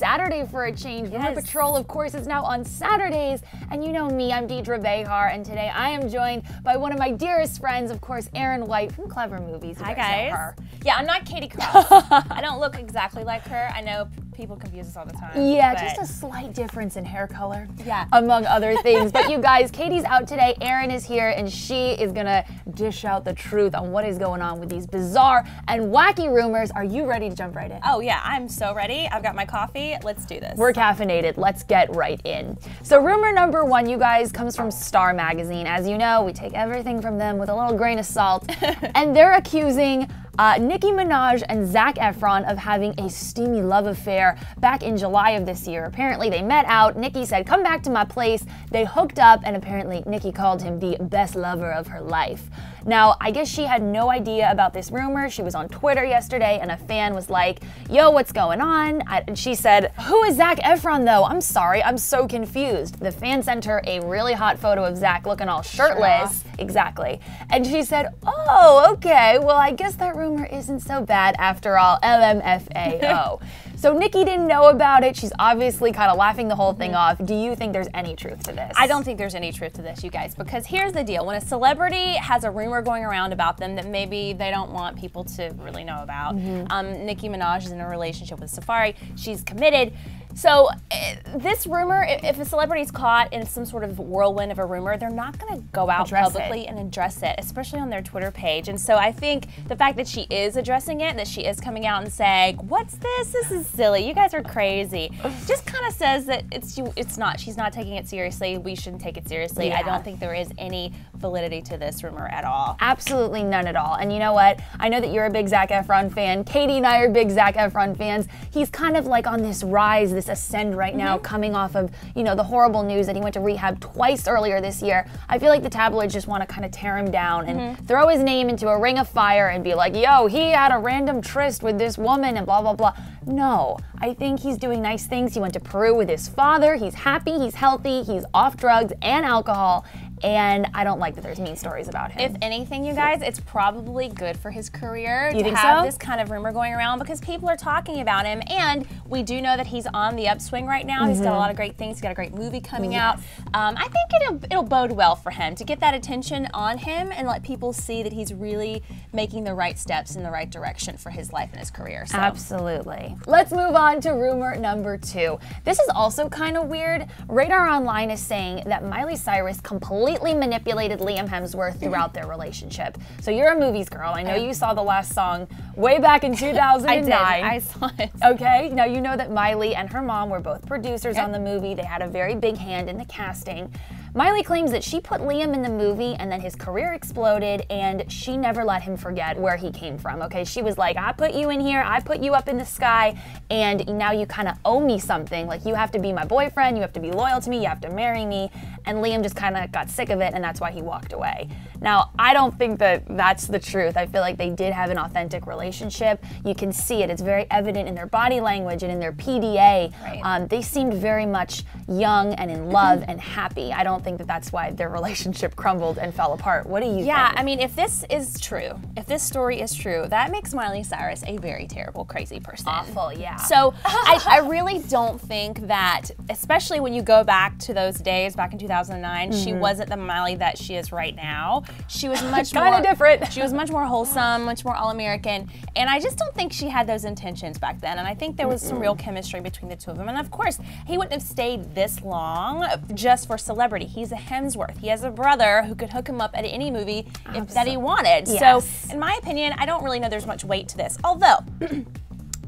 Saturday for a change. Rumor Patrol, of course, is now on Saturdays. And you know me, I'm Deidre Behar, and today I am joined by one of my dearest friends, of course, Erin White from Clever Movies. Hi, guys. Yeah, I'm not Katie Cross. I don't look exactly like her. I know people confuse us all the time. Yeah, just a slight difference in hair color. Yeah. Among other things. But you guys, Katie's out today, Erin is here, and she is gonna dish out the truth on what is going on with these bizarre and wacky rumors. Are you ready to jump right in? Oh yeah, I'm so ready. I've got my coffee. Let's do this. We're caffeinated. Let's get right in. So rumor number one, you guys, comes from Star Magazine. As you know, we take everything from them with a little grain of salt. And they're accusing Nicki Minaj and Zac Efron of having a steamy love affair back in July of this year. Apparently they met out, Nicki said, "Come back to my place." They hooked up, and apparently Nicki called him the best lover of her life. Now, I guess she had no idea about this rumor. She was on Twitter yesterday, and a fan was like, "Yo, what's going on?" And she said, "Who is Zac Efron though? I'm sorry, I'm so confused." The fan sent her a really hot photo of Zac looking all shirtless. Exactly. And she said, "Oh, okay, well, I guess that rumor isn't so bad after all, LMFAO." So Nicki didn't know about it. She's obviously kind of laughing the whole thing off. Do you think there's any truth to this? I don't think there's any truth to this, you guys, because here's the deal. When a celebrity has a rumor going around about them that maybe they don't want people to really know about, Nicki Minaj is in a relationship with Safari. She's committed. So this rumor, if a celebrity's caught in some sort of whirlwind of a rumor, they're not going to go out publicly and address it, especially on their Twitter page. And so I think the fact that she is addressing it, that she is coming out and saying, "What's this? This is silly. You guys are crazy," just kind of says that it's not. She's not taking it seriously. We shouldn't take it seriously. Yeah. I don't think there is any validity to this rumor at all. Absolutely none at all. And you know what? I know that you're a big Zac Efron fan. Katie and I are big Zac Efron fans. He's kind of like on this rise, this ascend right now, coming off of, you know, the horrible news that he went to rehab twice earlier this year. I feel like the tabloids just want to kind of tear him down and throw his name into a ring of fire and be like, "Yo, he had a random tryst with this woman and blah, blah, blah." No, I think he's doing nice things. He went to Peru with his father. He's happy, he's healthy, he's off drugs and alcohol. And I don't like that there's mean stories about him. If anything, you guys, it's probably good for his career to have this kind of rumor going around, because people are talking about him, and we do know that he's on the upswing right now. He's got a lot of great things. He's got a great movie coming out. I think it'll bode well for him to get that attention on him and let people see that he's really making the right steps in the right direction for his life and his career. So. Absolutely. Let's move on to rumor number two. This is also kind of weird. Radar Online is saying that Miley Cyrus completely manipulated Liam Hemsworth throughout their relationship. So you're a movies girl. I know you saw the last song way back in 2009. I saw it. Okay, now you know that Miley and her mom were both producers on the movie. They had a very big hand in the casting. Miley claims that she put Liam in the movie and then his career exploded, and she never let him forget where he came from, okay? She was like, "I put you in here, I put you up in the sky, and now you kind of owe me something. Like, you have to be my boyfriend, you have to be loyal to me, you have to marry me." And Liam just kind of got sick of it, and that's why he walked away. Now, I don't think that that's the truth. I feel like they did have an authentic relationship. You can see it. It's very evident in their body language and in their PDA. Right. They seemed very much young and in love and happy. I don't think that that's why their relationship crumbled and fell apart. What do you think? Yeah, I mean, if this is true, if this story is true, that makes Miley Cyrus a very terrible, crazy person. Awful, yeah. So I really don't think that, especially when you go back to those days, back in 2009, she wasn't the Miley that she is right now. She was much more kind of different. She was much more wholesome, much more all-American, and I just don't think she had those intentions back then. And I think there was some real chemistry between the two of them. And of course, he wouldn't have stayed this long just for celebrity. He's a Hemsworth. He has a brother who could hook him up at any movie that he wanted. Yes. So, in my opinion, I don't really know there's much weight to this. Although,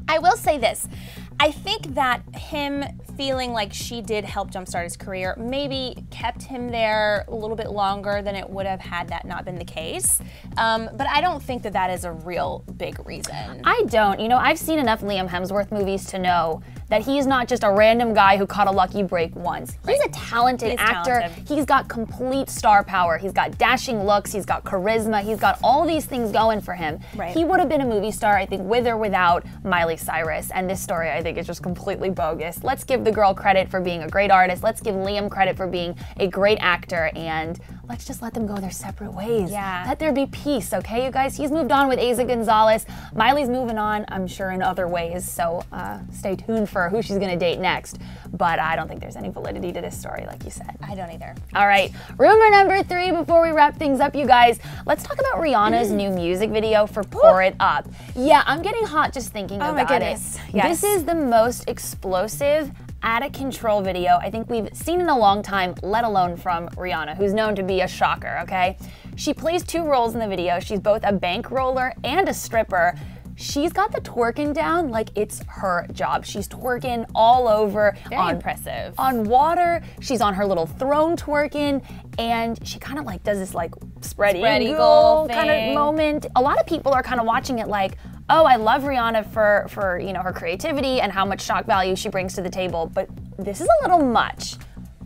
I will say this. I think that him feeling like she did help jumpstart his career maybe kept him there a little bit longer than it would have had that not been the case. But I don't think that that is a real big reason. I don't. You know, I've seen enough Liam Hemsworth movies to know that he's not just a random guy who caught a lucky break once. He's a talented actor. He's got complete star power. He's got dashing looks. He's got charisma. He's got all these things going for him. Right. He would have been a movie star, I think, with or without Miley Cyrus. And this story, I think, is just completely bogus. Let's give the girl credit for being a great artist. Let's give Liam credit for being a great actor. And let's just let them go their separate ways. Yeah. Let there be peace, okay, you guys? He's moved on with Asa Gonzalez. Miley's moving on, I'm sure, in other ways, so stay tuned for who she's gonna date next. But I don't think there's any validity to this story, like you said. I don't either. All right, rumor number 3 before we wrap things up, you guys. Let's talk about Rihanna's new music video for Pour It Up. Yeah, I'm getting hot just thinking about my goodness. it. Yes. This is the most explosive, out of control video I think we've seen in a long time, let alone from Rihanna, who's known to be a shocker, okay? She plays 2 roles in the video. She's both a bankroller and a stripper. She's got the twerking down like it's her job. She's twerking all over. Very impressive. On water. She's on her little throne twerking, and she kind of like does this like spread eagle kind of moment. A lot of people are kind of watching it like, oh, I love Rihanna for you know, her creativity and how much shock value she brings to the table, but this is a little much.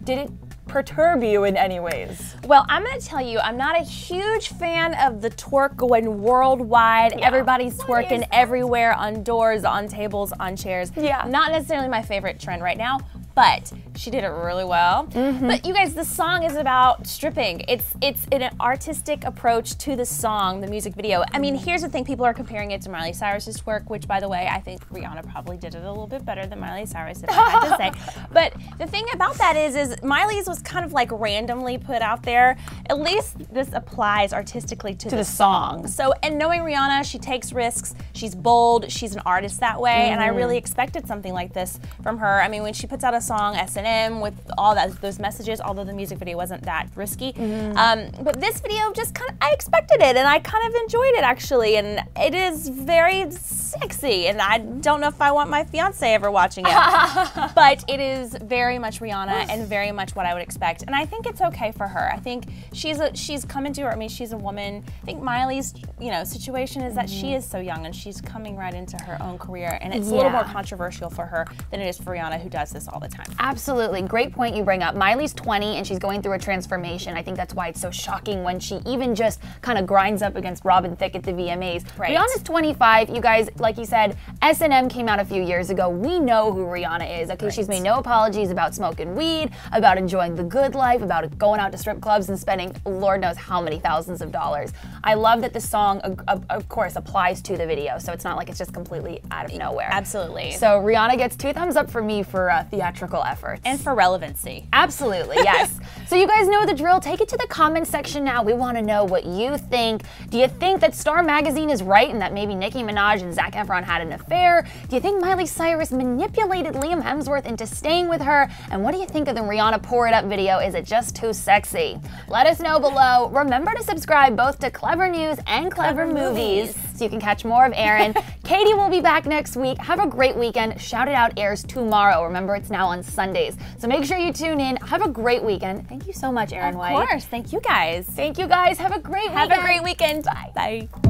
Did it perturb you in any ways? Well, I'm gonna tell you, I'm not a huge fan of the twerk going worldwide. Yeah. Everybody's twerking everywhere, on doors, on tables, on chairs. Yeah. Not necessarily my favorite trend right now, but she did it really well. But you guys, the song is about stripping. It's an artistic approach to the song, the music video. I mean, here's the thing, people are comparing it to Miley Cyrus's twerk, which, by the way, I think Rihanna probably did it a little bit better than Miley Cyrus, if I had to say. But the thing about that is Miley's was kind of like randomly put out there. At least this applies artistically to the song. So, and knowing Rihanna, she takes risks, she's bold, she's an artist that way, and I really expected something like this from her. I mean, when she puts out a song, S&M, with all those messages, although the music video wasn't that risky. But this video just kind of, I expected it, and I kind of enjoyed it actually, and it is very sexy, and I don't know if I want my fiance ever watching it, but it is very much Rihanna and very much what I would expect, and I think it's okay for her. I think she's come into her, I mean, she's a woman. I think Miley's, you know, situation is that she is so young and she's coming right into her own career, and it's a little more controversial for her than it is for Rihanna, who does this all the time. Absolutely, great point you bring up. Miley's 20 and she's going through a transformation. I think that's why it's so shocking when she even just kind of grinds up against Robin Thicke at the VMAs. Right. Rihanna's 25, you guys, like you said, S&M came out a few years ago. We know who Rihanna is, okay? She's made no apologies about smoking weed, about enjoying the good life, about going out to strip clubs and spending Lord knows how many thousands of dollars. I love that the song, of course, applies to the video, so it's not like it's just completely out of nowhere. Absolutely. So Rihanna gets 2 thumbs up for me for theatrical efforts. And for relevancy. Absolutely, yes. So you guys know the drill. Take it to the comment section now. We want to know what you think. Do you think that Star Magazine is right and that maybe Nicki Minaj and Zac Efron had an affair? Do you think Miley Cyrus manipulated Liam Hemsworth into staying with her? And what do you think of the Rihanna Pour It Up video? Is it just too sexy? Let us know below. Remember to subscribe both to Clever News and Clever Movies so you can catch more of Erin. Katie will be back next week. Have a great weekend. Shout It Out airs tomorrow. Remember, it's now on Sundays. So make sure you tune in. Have a great weekend. Thank you so much, Erin White. Of course. Thank you guys. Thank you guys. Have a great weekend. Have a great weekend. Bye. Bye.